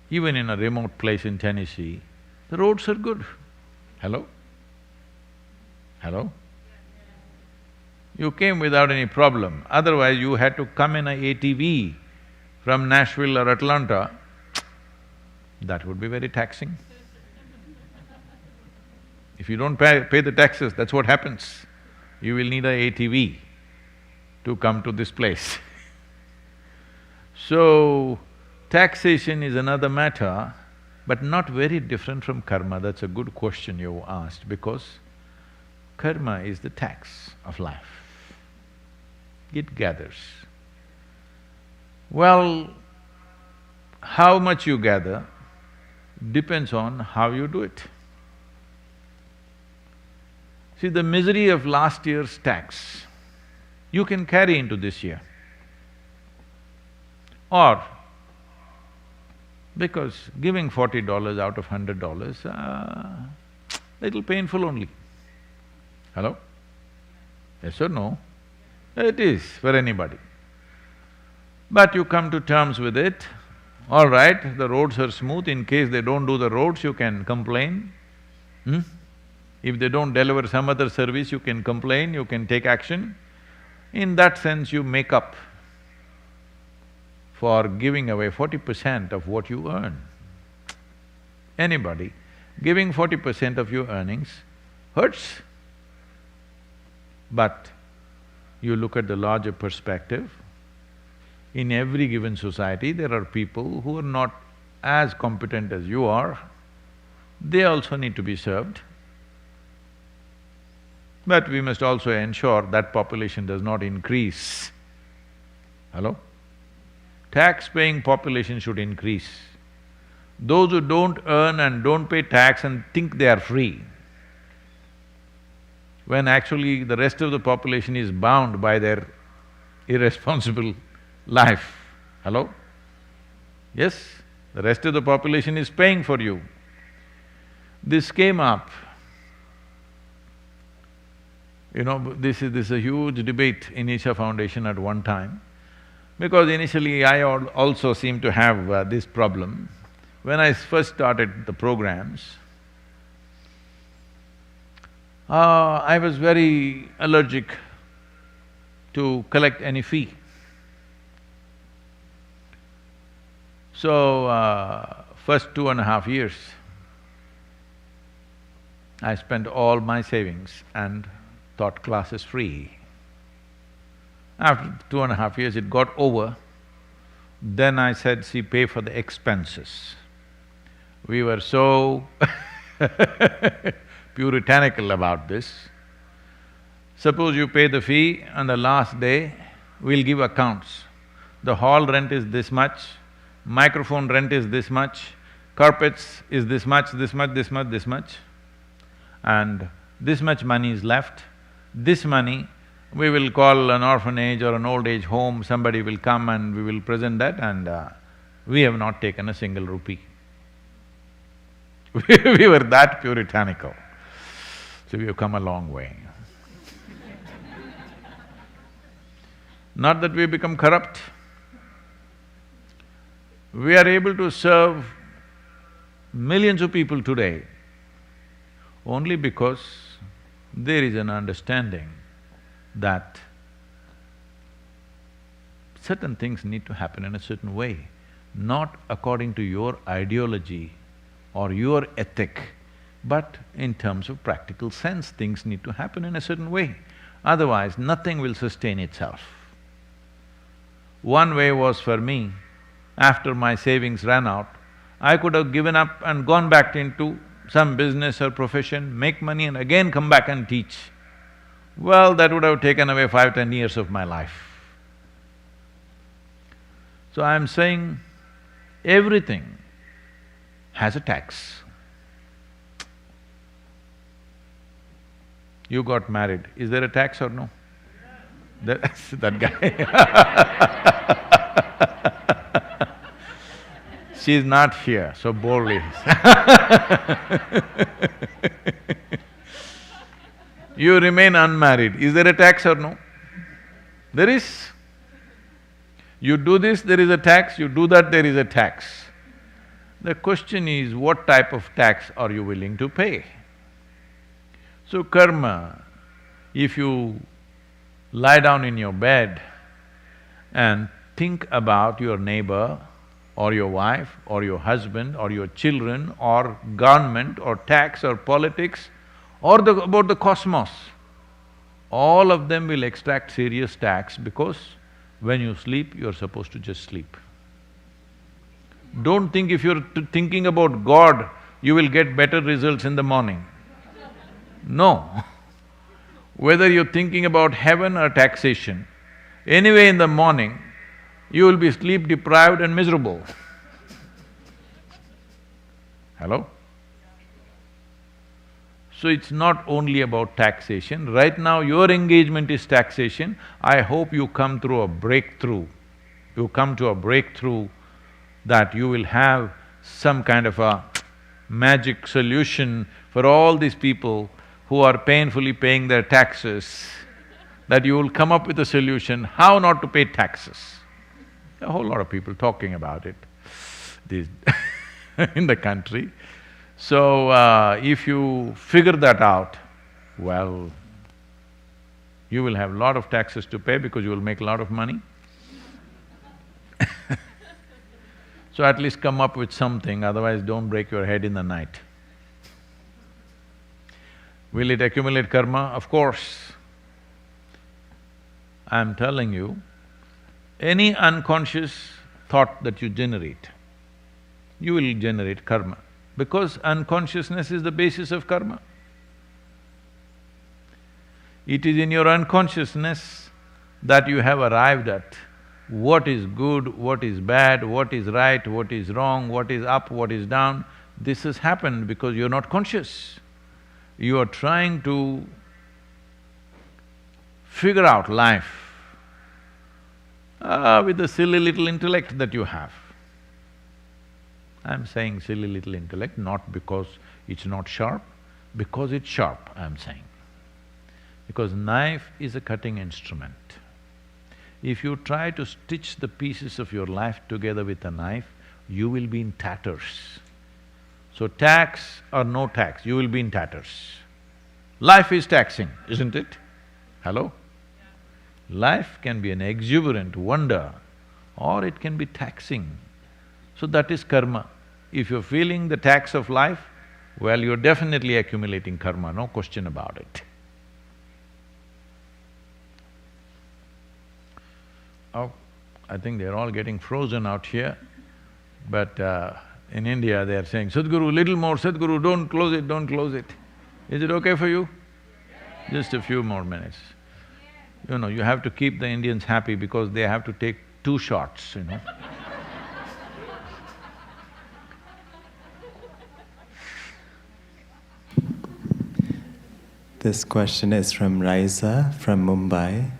Even in a remote place in Tennessee, the roads are good. Hello? Hello? You came without any problem, otherwise you had to come in a ATV from Nashville or Atlanta, that would be very taxing. If you don't pay the taxes, that's what happens. You will need a ATV to come to this place. So, taxation is another matter, but not very different from karma. That's a good question you asked, because karma is the tax of life. It gathers. Well, how much you gather depends on how you do it. See, the misery of last year's tax, you can carry into this year. Or, because giving $40 out of $100, little painful only. Hello? Yes or no? It is for anybody. But you come to terms with it, all right, the roads are smooth, in case they don't do the roads, you can complain. If they don't deliver some other service, you can complain, you can take action. In that sense, you make up for giving away 40% of what you earn. Anybody giving 40% of your earnings hurts. But you look at the larger perspective, in every given society, there are people who are not as competent as you are, they also need to be served. But we must also ensure that population does not increase. Hello? Tax-paying population should increase. Those who don't earn and don't pay tax and think they are free, when actually the rest of the population is bound by their irresponsible life. Hello? Yes, the rest of the population is paying for you. This came up, this is a huge debate in Isha Foundation at one time, because initially I also seemed to have this problem. When I first started the programs, I was very allergic to collect any fee. So, first 2.5 years, I spent all my savings and taught classes free. After 2.5 years, it got over. Then I said, see, pay for the expenses. We were so puritanical about this. Suppose you pay the fee, on the last day, we'll give accounts. The hall rent is this much, microphone rent is this much, carpets is this much, this much, this much, this much, and this much money is left. This money, we will call an orphanage or an old age home, somebody will come and we will present that, and we have not taken a single rupee. We were that puritanical. So we have come a long way. Not that we become corrupt. We are able to serve millions of people today only because there is an understanding that certain things need to happen in a certain way, not according to your ideology or your ethic, but in terms of practical sense, things need to happen in a certain way. Otherwise, nothing will sustain itself. One way was for me, after my savings ran out, I could have given up and gone back into some business or profession, make money and again come back and teach. Well, that would have taken away 5–10 years of my life. So I'm saying, everything has a tax. You got married, is there a tax or no? That's that guy She's not here, so boldly You remain unmarried, is there a tax or no? There is. You do this, there is a tax, you do that, there is a tax. The question is, what type of tax are you willing to pay? So karma, if you lie down in your bed and think about your neighbor or your wife or your husband or your children or government or tax or politics or about the cosmos, all of them will extract serious tax because when you sleep, you're supposed to just sleep. Don't think if you're thinking about God, you will get better results in the morning. No. Whether you're thinking about heaven or taxation, anyway in the morning, you will be sleep deprived and miserable. Hello? So it's not only about taxation. Right now your engagement is taxation. I hope you come through a breakthrough. You come to a breakthrough that you will have some kind of a magic solution for all these people who are painfully paying their taxes, that you will come up with a solution how not to pay taxes. A whole lot of people talking about it in the country. So, if you figure that out, well, you will have a lot of taxes to pay because you will make a lot of money. So at least come up with something, otherwise don't break your head in the night. Will it accumulate karma? Of course. I'm telling you, any unconscious thought that you generate, you will generate karma, because unconsciousness is the basis of karma. It is in your unconsciousness that you have arrived at what is good, what is bad, what is right, what is wrong, what is up, what is down. This has happened because you're not conscious. You are trying to figure out life with the silly little intellect that you have. I'm saying silly little intellect not because it's not sharp, because it's sharp, I'm saying. Because knife is a cutting instrument. If you try to stitch the pieces of your life together with a knife, you will be in tatters. So tax or no tax, you will be in tatters. Life is taxing, isn't it? Hello? Life can be an exuberant wonder or it can be taxing. So that is karma. If you're feeling the tax of life, well, you're definitely accumulating karma, no question about it. Oh, I think they're all getting frozen out here, but in India they are saying, Sadhguru, little more, Sadhguru, don't close it, don't close it. Is it okay for you? Just a few more minutes. You know, you have to keep the Indians happy because they have to take 2 shots, you know. This question is from Raisa from Mumbai.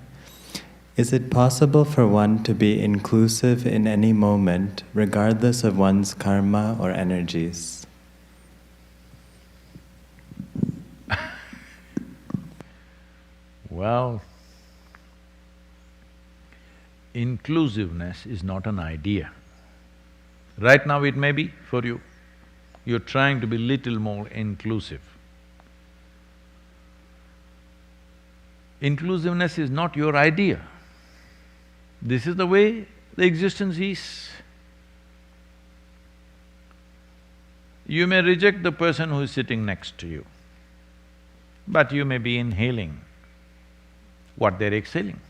Is it possible for one to be inclusive in any moment, regardless of one's karma or energies? Well, inclusiveness is not an idea. Right now it may be for you. You're trying to be little more inclusive. Inclusiveness is not your idea. This is the way the existence is. You may reject the person who is sitting next to you, but you may be inhaling what they're exhaling.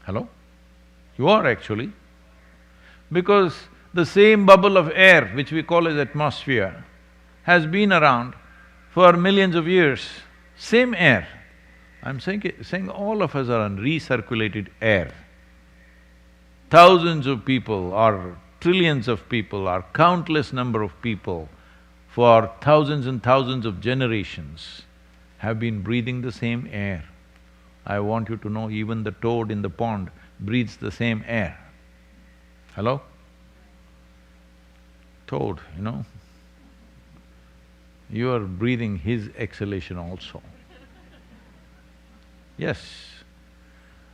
Hello? You are actually. Because the same bubble of air which we call as atmosphere has been around for millions of years. Same air. I'm saying all of us are on recirculated air. Thousands of people or trillions of people or countless number of people for thousands and thousands of generations have been breathing the same air. I want you to know even the toad in the pond breathes the same air. Hello? Toad, you know, you are breathing his exhalation also. Yes.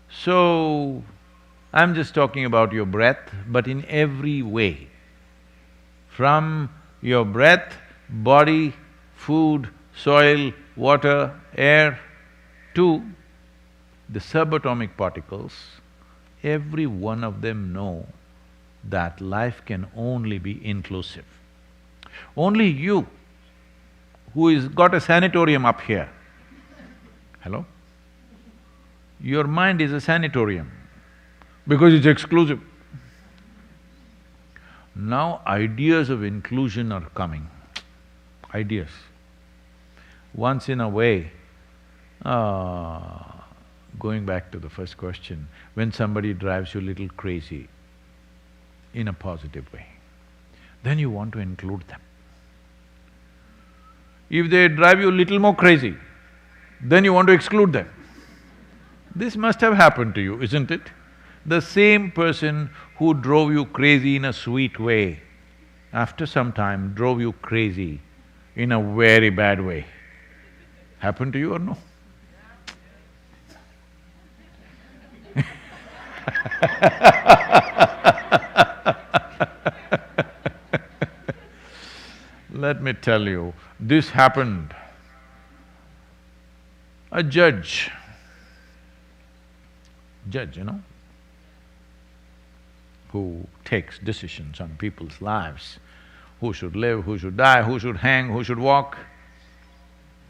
So, I'm just talking about your breath, but in every way. From your breath, body, food, soil, water, air, to the subatomic particles, every one of them know that life can only be inclusive. Only you, who is got a sanatorium up here, hello? Your mind is a sanatorium because it's exclusive. Now ideas of inclusion are coming, ideas. Once in a way, going back to the first question, when somebody drives you a little crazy in a positive way, then you want to include them. If they drive you a little more crazy, then you want to exclude them. This must have happened to you, isn't it? The same person who drove you crazy in a sweet way, after some time drove you crazy in a very bad way. Happened to you or no? Let me tell you, this happened. A judge, you know, who takes decisions on people's lives, who should live, who should die, who should hang, who should walk,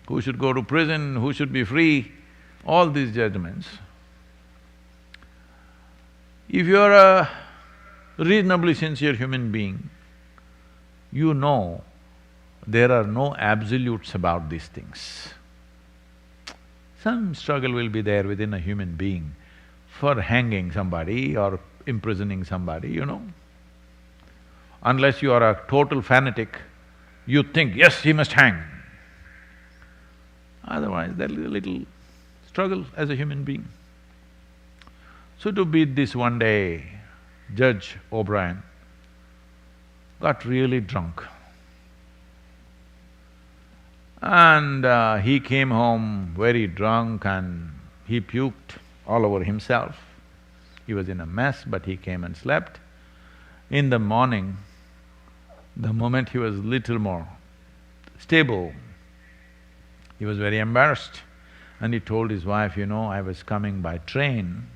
who should go to prison, who should be free, all these judgments. If you're a reasonably sincere human being, you know there are no absolutes about these things. Some struggle will be there within a human being for hanging somebody or imprisoning somebody, you know. Unless you are a total fanatic, you think, yes, he must hang. Otherwise, there is a little struggle as a human being. So to beat this one day, Judge O'Brien got really drunk. And he came home very drunk and he puked all over himself. He was in a mess, but he came and slept. In the morning, the moment he was little more stable, he was very embarrassed and he told his wife, you know, I was coming by train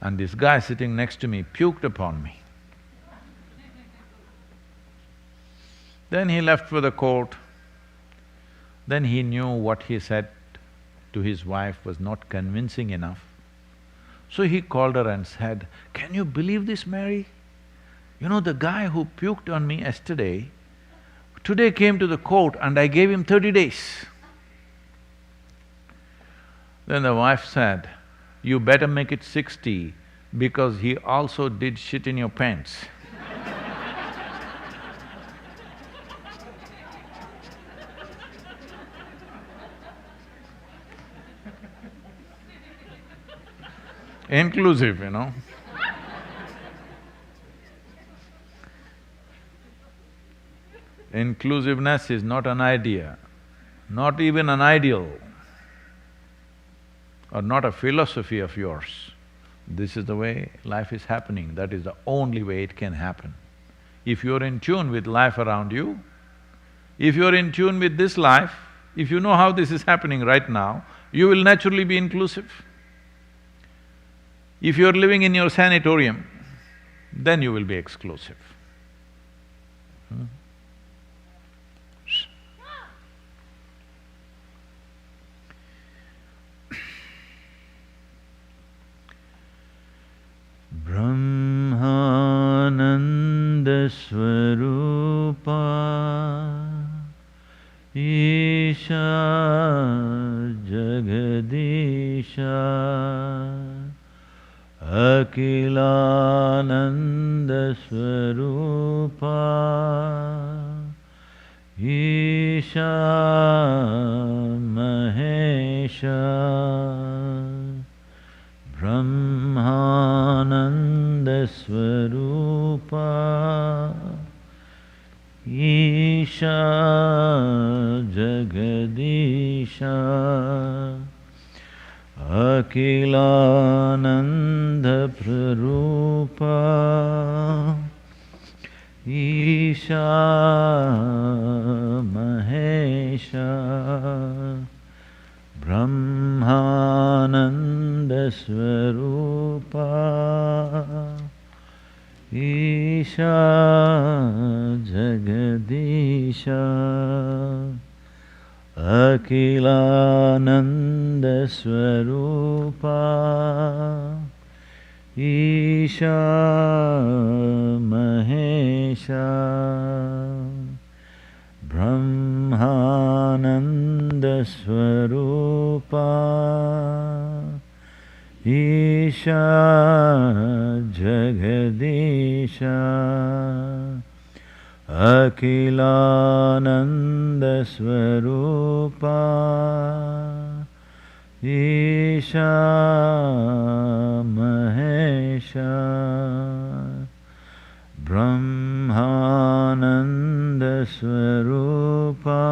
and this guy sitting next to me puked upon me. Then he left for the court. Then he knew what he said to his wife was not convincing enough. So he called her and said, can you believe this, Mary? You know, the guy who puked on me yesterday, today came to the court and I gave him 30 days. Then the wife said, you better make it 60 because he also did shit in your pants. Inclusive, you know. Inclusiveness is not an idea, not even an ideal, or not a philosophy of yours. This is the way life is happening, that is the only way it can happen. If you're in tune with life around you, if you're in tune with this life, if you know how this is happening right now, you will naturally be inclusive. If you're living in your sanatorium, then you will be exclusive. Bramhananda Swaroopa Isha Jagadisha Akilananda Swaroopa Isha Mahesha Bramhananda Swaroopa Isha Jagadisha Akilananda Prarupa Isha Mahesha Bramhananda Swaroopa Isha Jagadisha Akilananda Swaroopa Isha Mahesha Bramhananda Swaroopa Isha Jagadisha Akilananda Swaroopa Isha Mahesha Bramhananda Swaroopa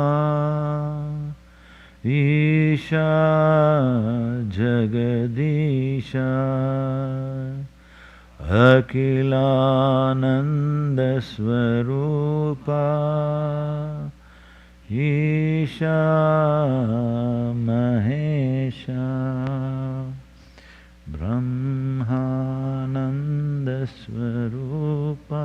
Isha Jagadisha Akilananda Swaroopa Isha Mahesha Bramhananda Swaroopa